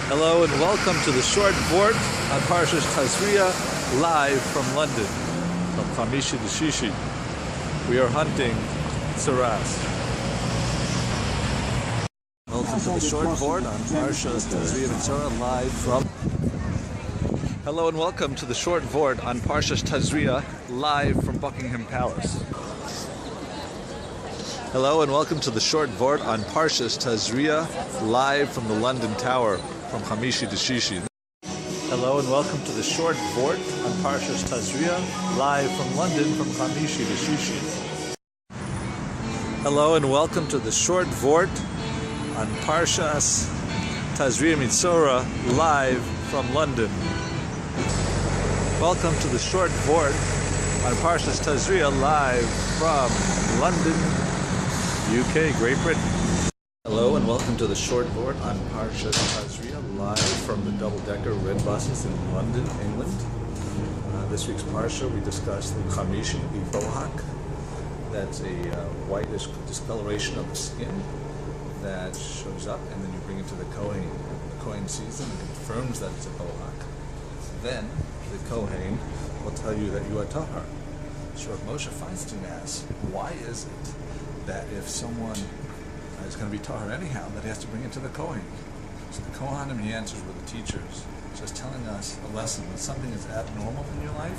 Hello and welcome to the short Vort on Parshas Tazria, live from London, from Chamishi to Shishi. We are hunting Tzaras. Welcome to the short Vort on Parshas Tazria Mitzora, live from... Hello and welcome to the short Vort on Parshas Tazria, live from Buckingham Palace. Hello and welcome to the short Vort on Parshas Tazria, live from the London Tower, from Chamishi to Shishi. Hello and welcome to the short Vort on Parshas Tazria, live from London, from Chamishi to Shishi. Hello and welcome to the short Vort on Parshas Tazria Mitzora, live from London. Welcome to the short Vort on Parshas Tazria, live from London, UK, Great Britain. Hello and welcome to the short Vort on Parshas Tazria, live from the double-decker red buses in London, England. This week's Parsha, we discussed the Chamishi, the bohak. That's a whitish discoloration of the skin that shows up, and then you bring it to the Kohen. The Kohen sees them and confirms that it's a bohak. Then the Kohen will tell you that you are tahar. So Moshe Feinstein asks, why is it that if someone is going to be tahar anyhow, that he has to bring it to the Kohen? So the Kohanim, he answers with the teachers, just telling us a lesson that something is abnormal in your life,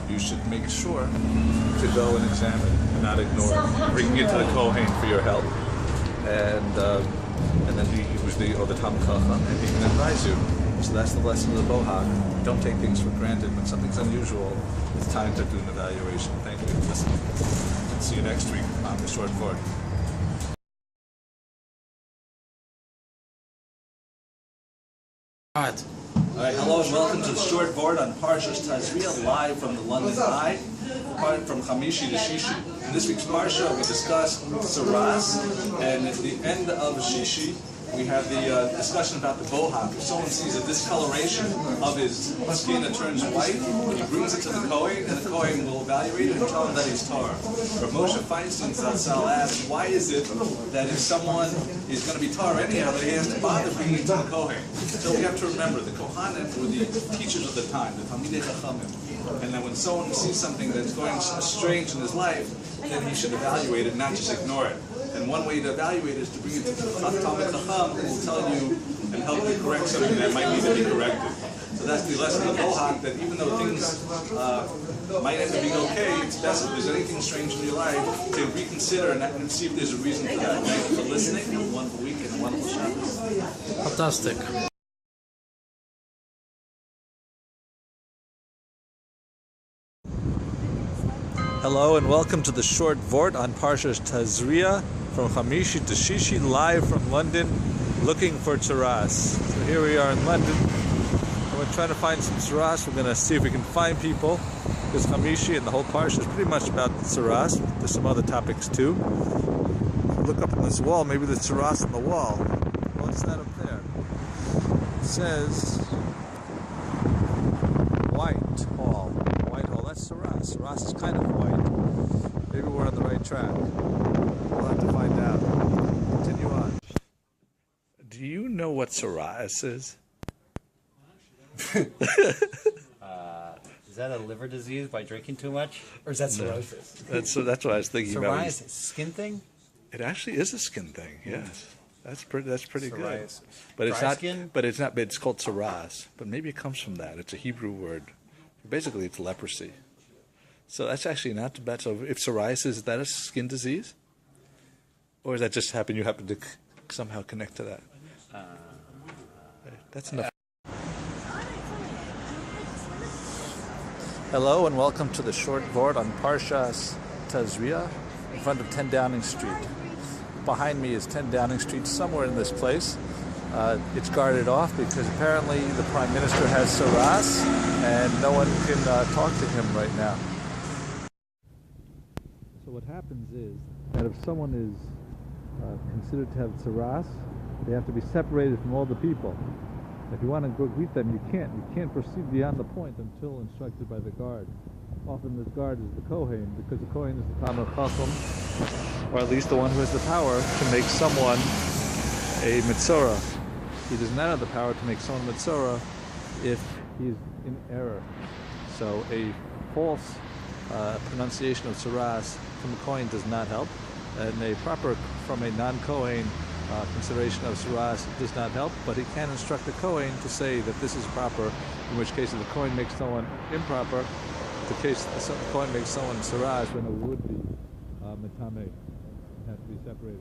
you should make sure to go and examine and not ignore it. Bring it to the Kohen for your help, and then he was the Tam Chacham, and he can advise you. So that's the lesson of the bohak. Don't take things for granted. When something's unusual, it's time to do an evaluation. Thank you for listening. See you next week on the short Vort. All right, hello and welcome to the short Vort on Parshas Tazria, live from the London Eye, from Chamishi to Shishi. In this week's Parsha, we discuss Tzaras, and at the end of Shishi, we have the discussion about the bohak. If someone sees a discoloration of his skin that turns white, he brings it to the Kohen, and the Kohen will evaluate it and tell him that he's tahar. Rav Moshe Feinstein Zatzal asks, why is it that if someone is going to be tahar anyhow, that he has to bother bringing it to the Kohen? So we have to remember, the Kohanim were the teachers of the time, the Talmidei Chachamim. And that when someone sees something that's going strange in his life, then he should evaluate it, not just ignore it. And one way to evaluate it is to bring it to the Talmid Chacham, who will tell you and help you correct something that might need to be corrected. So that's the lesson of bohak, that even though things might end up being okay, it's best if there's anything strange in your life to reconsider and see if there's a reason for that. Thank you for listening. Have a wonderful week and a wonderful Shabbos. Fantastic. Hello and welcome to the short Vort on Parshas Tazria, from Chamishi to Shishi, live from London, looking for Tzaras. So here we are in London, and we're trying to find some Tzaras. We're going to see if we can find people, because Chamishi and the whole Parsha is pretty much about Tzaras. There's some other topics too. Look up on this wall, maybe the Tzaras on the wall. What's that up there? It says White Hall. White Hall, that's Tzaras. Tzaras is kind of white. Maybe we're on the right track. We'll have to find out. Continue on. Do you know what psoriasis is? Is that a liver disease by drinking too much? Or is that cirrhosis? That's what I was thinking about. Psoriasis, skin thing? It actually is a skin thing, yes. That's pretty good. But it's Dry not skin? but it's called tsaras. But maybe it comes from that. It's a Hebrew word. Basically it's leprosy. So that's actually not too bad. So if psoriasis, is that a skin disease? Or is that just you happen to somehow connect to that? That's enough. Hello and welcome to the short Vort on Parshas Tazria, in front of 10 Downing Street. Behind me is 10 Downing Street, somewhere in this place. It's guarded off because apparently the Prime Minister has Tzaras and no one can talk to him right now. So what happens is that if someone is considered to have Tzaras, they have to be separated from all the people. If you want to go greet them, you can't. You can't proceed beyond the point until instructed by the guard. Often this guard is the Kohen, because the Kohen is the Talmid Chacham, or at least the one who has the power to make someone a Mitzora. he does not have the power to make someone mitzora if he's in error. So a false pronunciation of tsaras from a Kohen does not help, and a proper from a non-Kohen consideration of tsaras does not help, but he can instruct the Kohen to say that this is proper, in which case if the Kohen makes someone improper, the case the Kohen makes someone tsaras, then it would be metame, has to be separated.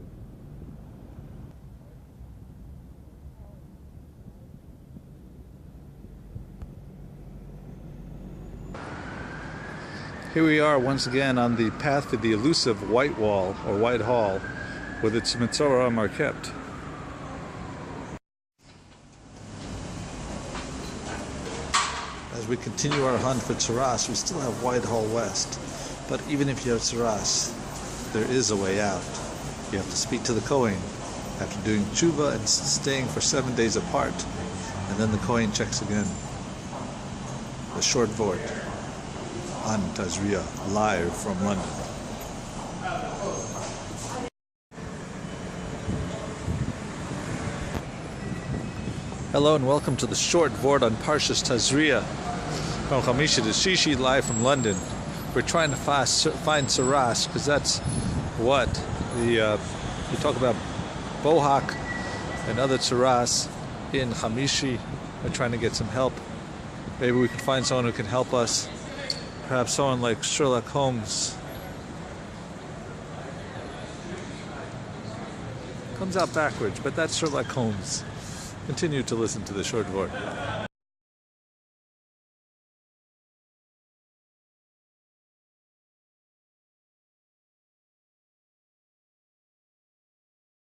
Here we are once again on the path to the elusive White Wall, or White Hall, with its Mitzoram are kept. As we continue our hunt for Tsaras, we still have White Hall West. But even if you have Tsaras, there is a way out. You have to speak to the Kohen after doing tshuva and staying for 7 days apart. And then the Kohen checks again. The short Vort on Tazria, live from London. Hello and welcome to the short Vort on Parshas Tazria from Chamishi to Shishi, live from London. We're trying to find Tsaras because that's what you talk about Bohak and other Tsaras in Chamishi. We're trying to get some help. Maybe we can find someone who can help us. Perhaps someone like Sherlock Holmes. Comes out backwards, but that's Sherlock Holmes. Continue to listen to the short Vort.